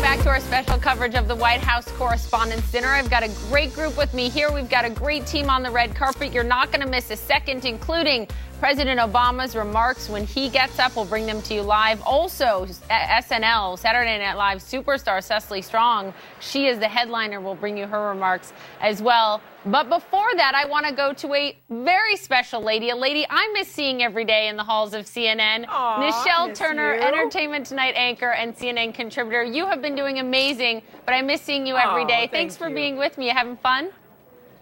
back to our special coverage of the White House Correspondents Dinner. I've got a great group with me here. We've got a great team on the red carpet. You're not going to miss a second, including President Obama's remarks when he gets up. We'll bring them to you live. Also, SNL, Saturday Night Live superstar Cecily Strong. She is the headliner. We'll bring you her remarks as well. But before that, I want to go to a very special lady, a lady I miss seeing every day in the halls of CNN. Nischelle Turner, Entertainment Tonight anchor and CNN contributor. You have been doing amazing, but I miss seeing you every day. Thanks for being with me. You having fun?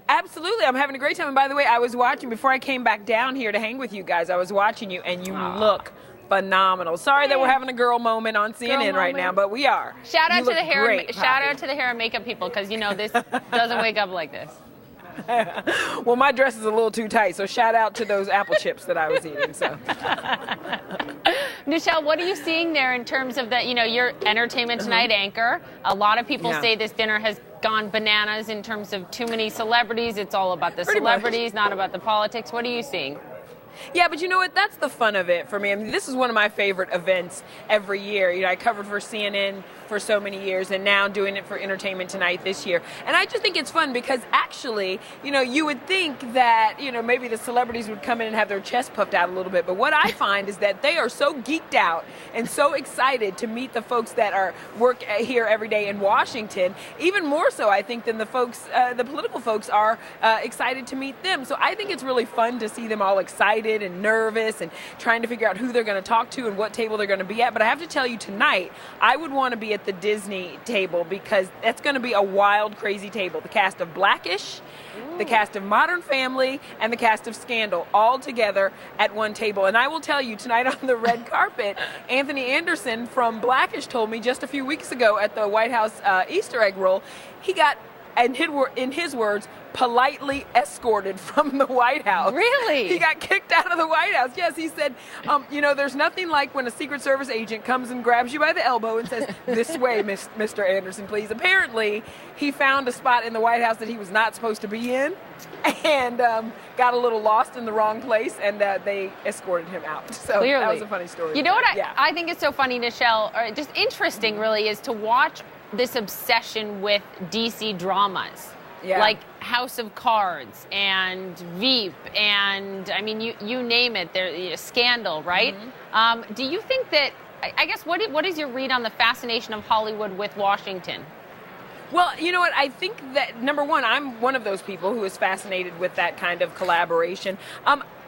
Absolutely. I'm having a great time. And by the way, I was watching, before I came back down here to hang with you guys, I was watching you, and you look phenomenal. Sorry that we're having a girl moment on CNN right now, but we are. Shout out to the hair and makeup people, because you know this doesn't wake up like this. Well, my dress is a little too tight, so shout out to those apple chips that I was eating. So, Nischelle, what are you seeing there in terms of that? You know, you're Entertainment Tonight anchor. A lot of people say this dinner has gone bananas in terms of too many celebrities. It's all about the celebrities, not about the politics. What are you seeing? Yeah, but you know what? That's the fun of it for me. I mean, this is one of my favorite events every year. You know, I covered for CNN for so many years, and now doing it for Entertainment Tonight this year. And I just think it's fun because actually, you know, you would think that, you know, maybe the celebrities would come in and have their chest puffed out a little bit. But what I find is that they are so geeked out and so excited to meet the folks that work here every day in Washington, even more so, I think, than the folks, the political folks are excited to meet them. So I think it's really fun to see them all excited and nervous and trying to figure out who they're going to talk to and what table they're going to be at. But I have to tell you, tonight, I would want to be at the Disney table because that's going to be a wild, crazy table. The cast of Blackish, the cast of Modern Family, and the cast of Scandal all together at one table. And I will tell you, tonight on the red carpet, Anthony Anderson from Blackish told me just a few weeks ago at the White House Easter egg roll, he got, in his words, politely escorted from the White House. Really? He got kicked out of the White House. Yes, he said, you know, there's nothing like when a Secret Service agent comes and grabs you by the elbow and says, this way, Mr. Anderson, please. Apparently, he found a spot in the White House that he was not supposed to be in and got a little lost in the wrong place, and they escorted him out. So that was a funny story. You know what I think is so funny, Nischelle, or just interesting really, is to watch this obsession with DC dramas. Yeah. Like House of Cards and Veep and, I mean, you name it, there, Scandal, right? Mm-hmm. Do you think that, I guess, what is your read on the fascination of Hollywood with Washington? Well, you know what? I think that, number one, I'm one of those people who is fascinated with that kind of collaboration.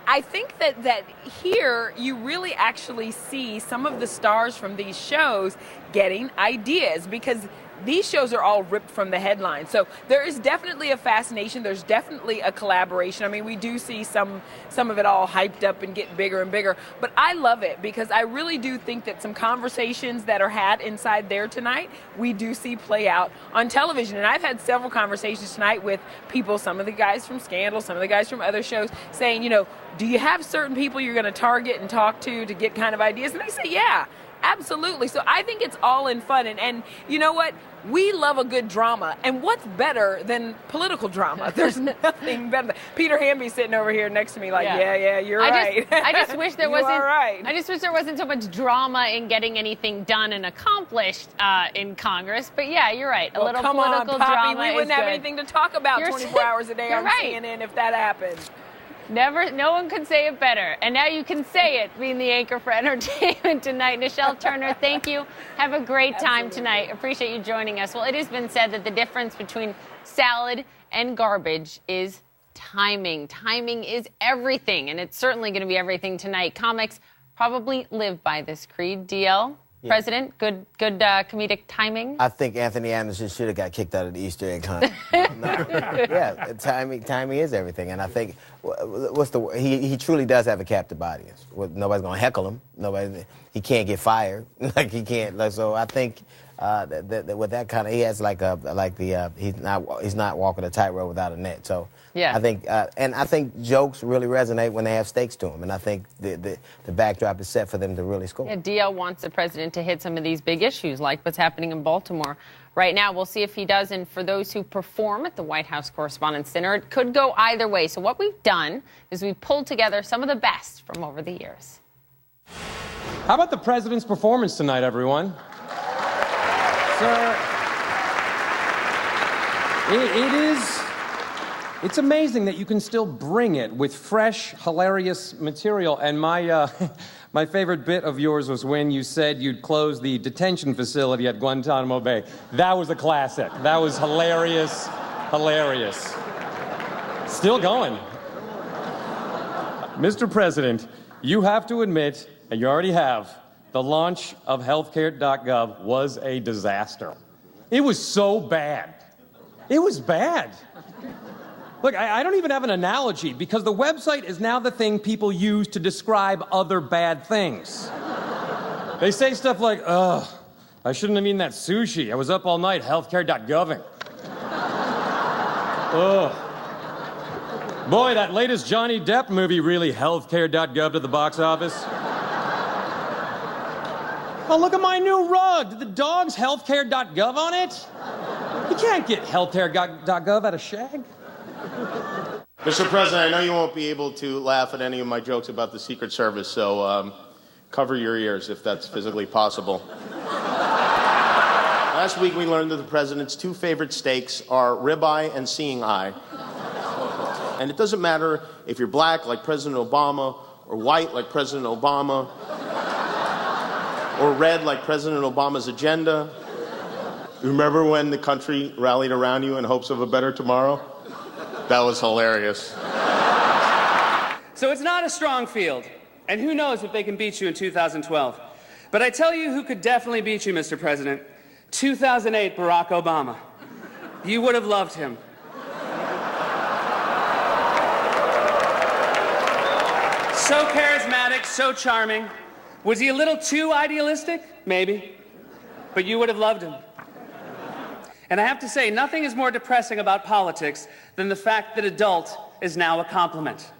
I think that here you really actually see some of the stars from these shows getting ideas, because these shows are all ripped from the headlines. So there is definitely a fascination. There's definitely a collaboration. I mean, we do see some of it all hyped up and get bigger and bigger. But I love it because I really do think that some conversations that are had inside there tonight, we do see play out on television. And I've had several conversations tonight with people, some of the guys from Scandal, some of the guys from other shows, saying, you know, do you have certain people you're going to target and talk to get kind of ideas? And they say, yeah. Absolutely. So I think it's all in fun. And you know what? We love a good drama. And what's better than political drama? There's nothing better. Peter Hamby's sitting over here next to me like, yeah, you're right. I just wish there wasn't. Right. I just wish there wasn't so much drama in getting anything done and accomplished in Congress. But yeah, you're right. A little come political on, Poppy. drama. We wouldn't have anything to talk about 24 hours a day on CNN if that happened. No one could say it better. And now you can say it, being the anchor for Entertainment Tonight. Nischelle Turner, thank you. Have a great time tonight. Appreciate you joining us. Well, it has been said that the difference between salad and garbage is timing. Timing is everything, and it's certainly going to be everything tonight. Comics probably live by this creed. DL? Yeah. President, good comedic timing. I think Anthony Anderson should have got kicked out of the Easter egg hunt. Yeah, timing is everything, and I think he truly does have a captive audience. Nobody's gonna heckle him. He can't get fired. He can't. So I think that with that kind of, he has he's not walking a tightrope without a net. So yeah, I think jokes really resonate when they have stakes to them, and I think the backdrop is set for them to really score. Yeah, DL wants the president to hit some of these big issues, like what's happening in Baltimore right now. We'll see if he does, and for those who perform at the White House Correspondents Dinner, it could go either way. So what we've done is we've pulled together some of the best from over the years. How about the president's performance tonight, everyone? Sir, it's amazing that you can still bring it with fresh, hilarious material. And my favorite bit of yours was when you said you'd close the detention facility at Guantanamo Bay. That was a classic. That was hilarious, hilarious. Still going. Mr. President, you have to admit, and you already have, the launch of healthcare.gov was a disaster. It was so bad. It was bad. Look, I don't even have an analogy because the website is now the thing people use to describe other bad things. They say stuff like, ugh, I shouldn't have eaten that sushi. I was up all night healthcare.goving. Ugh. Boy, that latest Johnny Depp movie really healthcare.gov to the box office. Oh, look at my new rug. Did the dog's healthcare.gov on it? You can't get healthcare.gov out of shag. Mr. President, I know you won't be able to laugh at any of my jokes about the Secret Service, so cover your ears if that's physically possible. Last week we learned that the president's two favorite steaks are ribeye and seeing eye. And it doesn't matter if you're black like President Obama, or white like President Obama, or red like President Obama's agenda. Remember when the country rallied around you in hopes of a better tomorrow? That was hilarious. So it's not a strong field, and who knows if they can beat you in 2012. But I tell you who could definitely beat you, Mr. President. 2008 Barack Obama. You would have loved him. So charismatic, so charming. Was he a little too idealistic? Maybe. But you would have loved him. And I have to say, nothing is more depressing about politics than the fact that adult is now a compliment.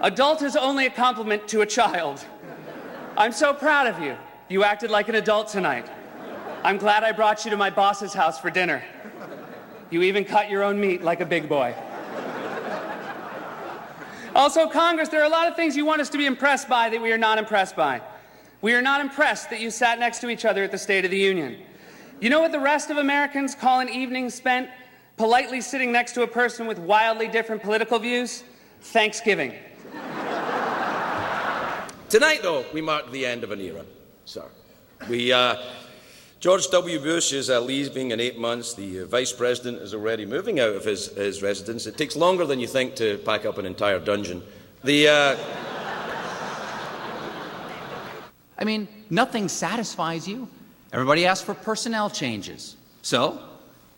Adult is only a compliment to a child. I'm so proud of you. You acted like an adult tonight. I'm glad I brought you to my boss's house for dinner. You even cut your own meat like a big boy. Also, Congress, there are a lot of things you want us to be impressed by that we are not impressed by. We are not impressed that you sat next to each other at the State of the Union. You know what the rest of Americans call an evening spent politely sitting next to a person with wildly different political views? Thanksgiving. Tonight, though, we mark the end of an era, sir. George W. Bush is leaving in 8 months. The Vice President is already moving out of his residence. It takes longer than you think to pack up an entire dungeon. I mean, nothing satisfies you. Everybody asks for personnel changes. So,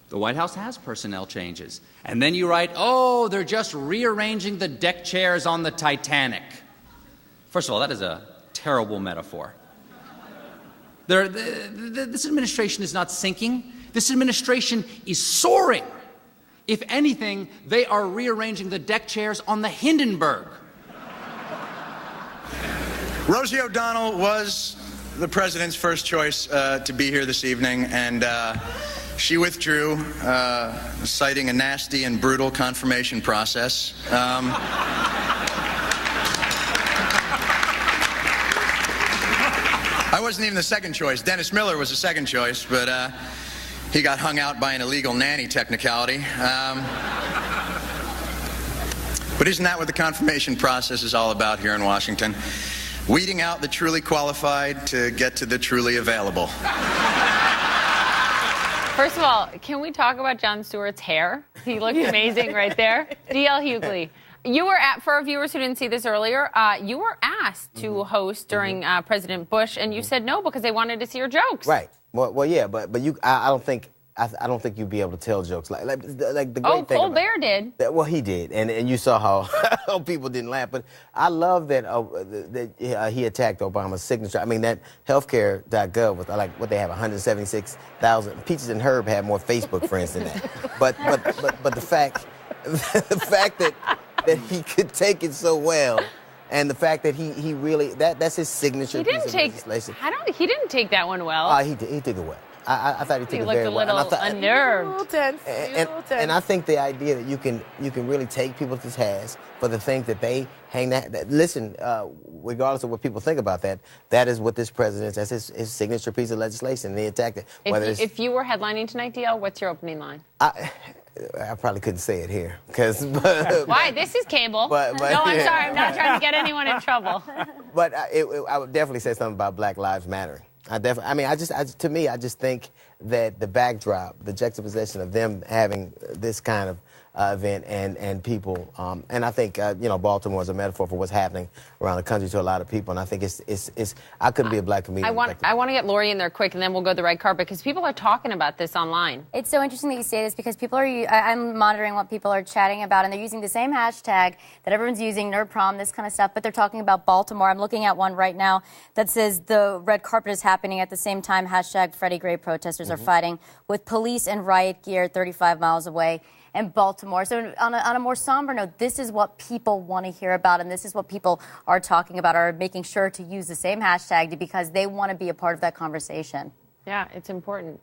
the White House has personnel changes. And then you write, oh, they're just rearranging the deck chairs on the Titanic. First of all, that is a terrible metaphor. This administration is not sinking. This administration is soaring. If anything, they are rearranging the deck chairs on the Hindenburg. Rosie O'Donnell was the president's first choice to be here this evening, and she withdrew, citing a nasty and brutal confirmation process. I wasn't even the second choice. Dennis Miller was the second choice, but he got hung out by an illegal nanny technicality. But isn't that what the confirmation process is all about here in Washington? Weeding out the truly qualified to get to the truly available. First of all, can we talk about Jon Stewart's hair? He looked amazing right there. D.L. Hughley, you were for our viewers who didn't see this earlier, you were asked to host during President Bush, and you said no because they wanted to see your jokes. Right. Well, yeah, but I don't think you'd be able to tell jokes like the great thing. Colbert did. Well, he did, and you saw how people didn't laugh. But I love that he attacked Obama's signature. I mean, that healthcare.gov was like what they have 176,000. Peaches and Herb had more Facebook friends than that. But the fact that he could take it so well. And the fact that he really that's his signature piece of legislation. He didn't take that one well. He took it well. I thought he took He it looked very a well. little unnerved. And I think the idea that you can really take people to task for the things that they hang that listen, regardless of what people think about that is what this president, that's his signature piece of legislation. And they attacked it. If you were headlining tonight, DL, what's your opening line? I probably couldn't say it here because. Why? This is cable. But, no, I'm sorry. I'm not trying to get anyone in trouble. But I would definitely say something about Black Lives Mattering. To me, I just think that the backdrop, the juxtaposition of them having this kind of event and people, and I think Baltimore is a metaphor for what's happening around the country to a lot of people, and I think it's I couldn't be a black comedian. I want to get Laurie in there quick, and then we'll go to the red carpet because people are talking about this online. It's so interesting that you say this because people are. I'm monitoring what people are chatting about, and they're using the same hashtag that everyone's using, nerd prom, this kind of stuff, but they're talking about Baltimore. I'm looking at one right now that says the red carpet is happening at the same time. Hashtag Freddie Gray protesters are fighting with police and riot gear 35 miles away in Baltimore. So on a more somber note, this is what people want to hear about, and this is what people are talking about, are making sure to use the same hashtag because they want to be a part of that conversation. Yeah, it's important.